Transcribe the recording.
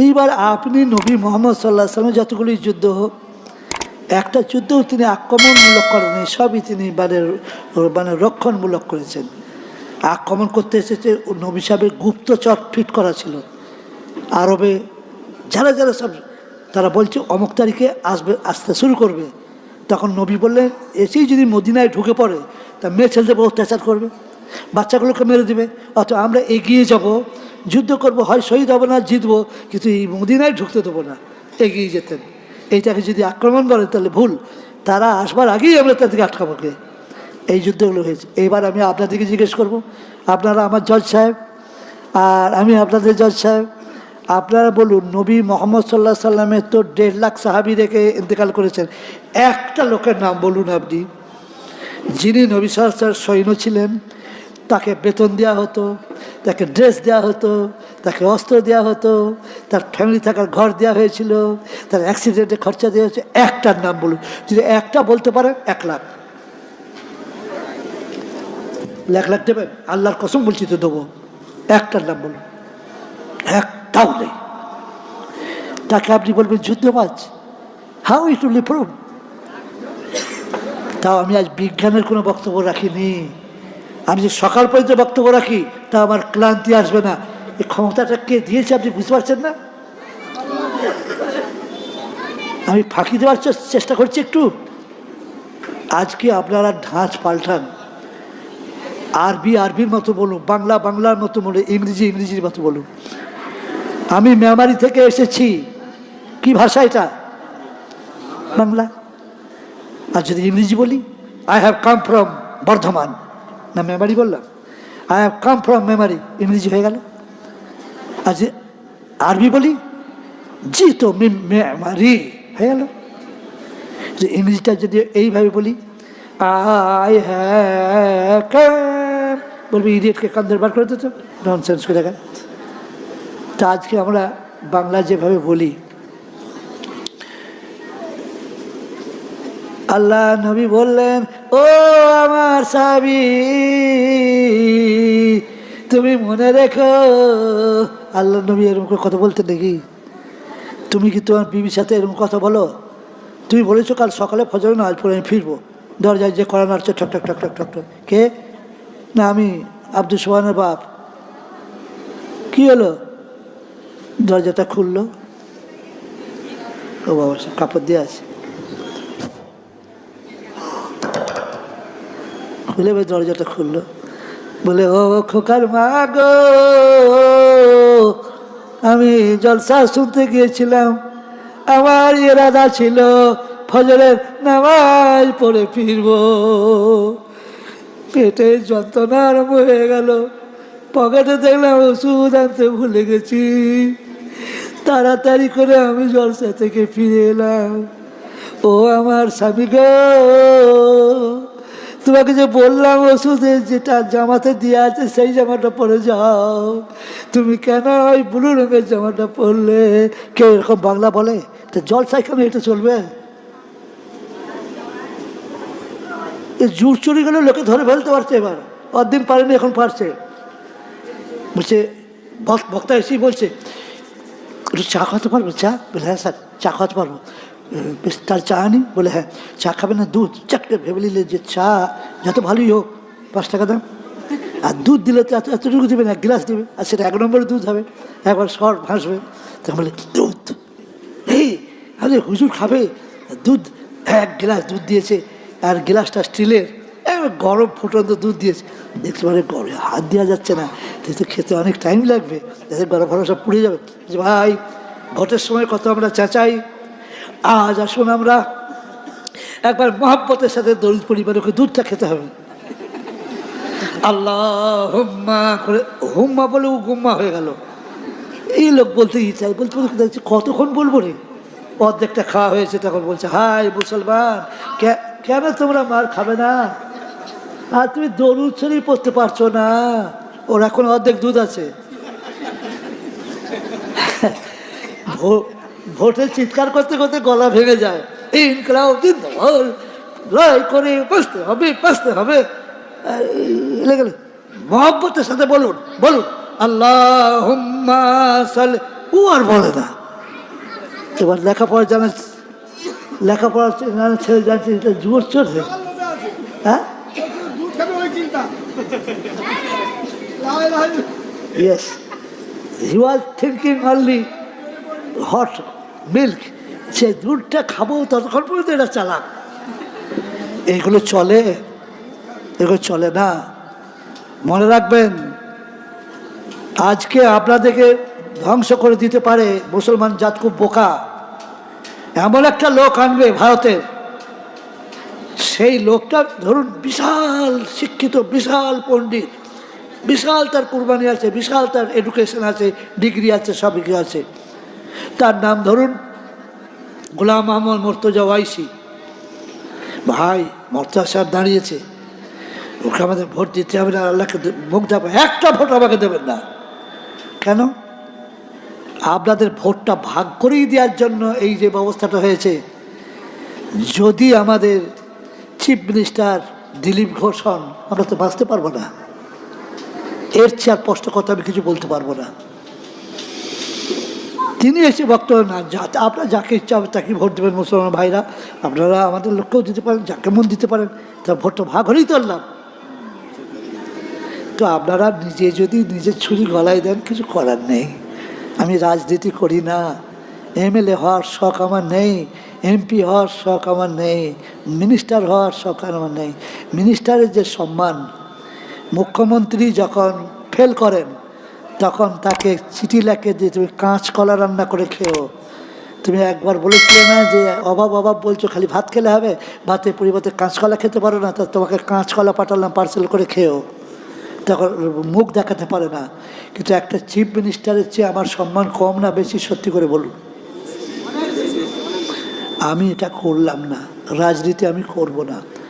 এইবার আপনি নবী মোহাম্মদ সাল্লাহ সাল্লামের যতগুলি যুদ্ধ হোক, একটা যুদ্ধও তিনি আক্রমণমূলক করেনি, সবই তিনি মানে রক্ষণমূলক করেছেন। আক্রমণ করতে এসেছে নবী সাহেবের গুপ্তচর ফিট করা ছিল। আরবে যারা যারা সব তারা বলছে অমুক তারিখে আসতে শুরু করবে। তখন নবী বললেন, এসেই যদি মদিনায় ঢুকে পড়ে তা মেয়ে ছেলেদের অত্যাচার করবে, বাচ্চাগুলোকে মেরে দেবে। অত আমরা এগিয়ে যাব, যুদ্ধ করব, হয় শহীদ হবো না জিতবো, কিন্তু এই মদিনায় ঢুকতে দেবো না। এগিয়ে যেতেন। এইটাকে যদি আক্রমণ বলে তাহলে ভুল, তারা আসবার আগেই আমরা তাদেরকে আটকাবোকে। এই যুদ্ধগুলো হয়েছে। এইবার আমি আপনাদেরকে জিজ্ঞেস করব, আপনারা আমার জজ সাহেব আর আমি আপনাদের জজ সাহেব, আপনারা বলুন, নবী মোহাম্মদ সাল্লাহ সাল্লামের তো 1.5 লাখ সাহাবি রেখে ইন্তেকাল করেছেন, একটা লোকের নাম বলুন আপনি যিনি নবী সাল্লাল্লাহু আলাইহি ওয়াসাল্লাম সৈন্য ছিলেন, তাকে বেতন দেওয়া হতো, তাকে ড্রেস দেওয়া হতো, তাকে অস্ত্র দেওয়া হতো, তার ফ্যামিলি থাকার ঘর দেওয়া হয়েছিল, তার অ্যাক্সিডেন্টে খরচা দেওয়া হয়েছে। একটার নাম বলুন, যদি একটা বলতে পারেন 1 লাখ। 1 লাখ দেবেন? আল্লাহর কসম বলছি তো দেবো। একটার নাম বলুন, একটাও নেই। তাকে আপনি বলবেন যুদ্ধবাজ? How it will be prove? তাও আমি আজ বিজ্ঞানের কোনো বক্তব্য রাখিনি। আমি যে সকাল পর্যন্ত বক্তব্য রাখি তা আমার ক্লান্তি আসবে না। এই ক্ষমতাটা কে দিয়েছে আপনি বুঝতে পারছেন না? আমি ফাঁকি দেওয়ার চেষ্টা করছি একটু। আজকে আপনারা ঢাঁচ পাল্টান, আরবি আরবির মতো বলুন, বাংলা বাংলার মতো বলুন, ইংরেজি ইংরেজির মতো বলুন। আমি মেমারি থেকে এসেছি, কি ভাষা এটা? বাংলা। আর যদি ইংরেজি বলি, I have come from Bardhaman, না মেমারি বললাম? I have come from Memari, ইংরেজি হয়ে গেল। আর যে আরবি বলি, জি তো মেমারি, হয়ে গেল। যে ইংরেজিটা যদি এইভাবে বলি, আই হ্যাভ কাম, বলবি ইডিয়েটকে কান্দের বার করে দিত, ননসেন্স করে গেল। তা আজকে আমরা বাংলা যেভাবে বলি, আল্লাহ নবী বললেন, ও আমার সাহাবী, তুমি মনে রেখো। আল্লাহ নবী এরকম কথা বলতেন নাকি? তুমি কি তোমার বিবির সাথে এরকম কথা বলো? তুমি বলেছো কাল সকালে ফজর নামাজ পড়ে আমি ফিরবো, দরজায় যে করা নাড়ছে ঠক ঠক ঠক ঠক ঠক ঠক, কে? না আমি আব্দুল সোহানের বাপ। কি হলো? দরজাটা খুললো, ও বাবা সব কাপড় দিয়ে আছে, খুলে দরজাটা খুললো, বলে, ও খোকার মা গো, আমি জলসা শুনতে গিয়েছিলাম, আমার ইরাদা ছিল ফজরের নামাজ পড়ে ফিরবো, পেটে যন্ত্রণা আরম্ভ হয়ে গেল, পকেটে দেখলাম ওষুধ আনতে ভুলে গেছি, তাড়াতাড়ি করে আমি জলসা থেকে ফিরে এলাম। ও আমার স্বামী গো, তোমাকে যে বললাম ওষুধে যেটা জামাতে দিয়ে আছে সেই জামাটা পরে যাও, তুমি কেন ওই ব্লু রঙের জামাটা পরলে? কেউ এরকম বাংলা বলে? তো জলসায় কেন এটা চলবে? এই জোর চুরি গেলে লোকে ধরে ফেলতে পারছে, এবার অদিন পারেনি, এখন পারছে। বলছে বক্তা এসেই বলছে, একটু চা খাওয়াতে পারবো? চা? বলে হ্যাঁ স্যার, চা খাওয়াতে পারবো। বেশ, তার চা আনি? বলে হ্যাঁ। চা খাবে না দুধ? চারটে ভেবে নিলে যে চা যত ভালোই হোক 5 টাকা দাম, আর দুধ দিলে তো এতটুকু দেবে না, 1 গ্লাস দেবে, আর সেটা 1 নম্বরের দুধ হবে, একবার সর ভাসবে। তখন বলে দুধ, এই আরে হুজুর খাবে দুধ? 1 গ্লাস দুধ দিয়েছে, আর গ্লাসটা স্টিলের, গরম ফুটন্ত দুধ দিয়েছে। দেখতে পারে গরমে হাত দেওয়া যাচ্ছে না, তো খেতে অনেক টাইম লাগবে, গরম ফরম সব পুড়ে যাবে। ভাই, ভোটের সময় কত আমরা চেঁচাই, আজ আসুন আমরা একবার মহব্বতের সাথে দরিদ্র পরিবারকে দুধটা খেতে হবে। আল্লাহ হুম্মা করে, হুম্মা বলে ও গুম্মা হয়ে গেল। এই লোক বলতেই চাই, বলতে বলতে কতক্ষণ বলবো রে, অর্ধেকটা খাওয়া হয়েছে, তখন বলছে, হাই মুসলমান, কেন তোমরা মার খাবে না? আর তুমি দরুদ শরীফ পড়তে পারছো না? ওর এখন অর্ধেক দুধ আছে। ভোটে চিৎকার করতে করতে গলা ভেঙে যায়, ইনকলাব জিন্দাবাদ, লড়াই করে বাঁচতে হবে। মহব্বতের সাথে বলুন, বলুন আল্লাহুম্মা সাল্লি, ও আর বলে না। এবার লেখাপড়া জানা ছেলে জানছে এটা জোর চলছে। হ্যাঁ, yes, he was thinking only hot milk, সে দুধটা খাবো ততক্ষণ পর্যন্ত এটা চালাক। এগুলো চলে? এগুলো চলে না। মনে রাখবেন, আজকে আপনাদেরকে ধ্বংস করে দিতে পারে মুসলমান জাত খুব বোকা। এমন একটা লোক আনবে ভারতের, সেই লোকটা ধরুন বিশাল শিক্ষিত, বিশাল পণ্ডিত, বিশাল তার কুরবানি আছে, বিশাল তার এডুকেশন আছে, ডিগ্রি আছে, সব কিছু আছে। তার নাম ধরুন গোলাম মোহাম্মদ মুর্তজা ওয়াইসি। ভাই, মুর্তজা সাহেব দাঁড়িয়েছে, ওকে আমাদের ভোট দিতে হবে না, আল্লাহকে মুখ দেবে, একটা ভোট আমাকে দেবেন না। কেন? আপনাদের ভোটটা ভাগ করেই দেওয়ার জন্য এই যে ব্যবস্থাটা হয়েছে। যদি আমাদের চিফ মিনিস্টার দিলীপ ঘোষ হন, আমরা তো বাঁচতে পারবো না। এর চেয়ে আর স্পষ্ট কথা আমি কিছু বলতে পারবো না। তিনি এসে বক্তব্য না, আপনারা যাকে ইচ্ছা হবে তাকে ভোট দেবেন মুসলমান ভাইরা, আপনারা আমাদের লোককেও দিতে পারেন, যাকে মন দিতে পারেন, তা ভোটটা ভাগ হলেই তো আনলাম। তো আপনারা নিজে যদি নিজের ছুরি গলায় দেন, কিছু করার নেই। আমি রাজনীতি করি না, এমএলএ হওয়ার শখ আমার নেই, এমপি হওয়ার শখ আমার নেই, মিনিস্টার হওয়ার শখ আমার নেই। মিনিস্টারের যে সম্মান, মুখ্যমন্ত্রী যখন ফেল করেন তখন তাকে চিঠি লেখে যে তুমি কাঁচকলা রান্না করে খেও। তুমি একবার বলেছিলে না যে অভাব বলছো, খালি ভাত খেলে হবে, ভাতের পরিবর্তে কাঁচকলা খেতে পারো না, তা তোমাকে কাঁচকলা পাঠালাম পার্সেল করে খেও। তখন মুখ দেখাতে পারে না। কিন্তু একটা চিফ মিনিস্টারের চেয়ে আমার সম্মান কম না বেশি? সত্যি করে বলুন। আমি এটা করলাম না, রাজনীতি আমি করব না।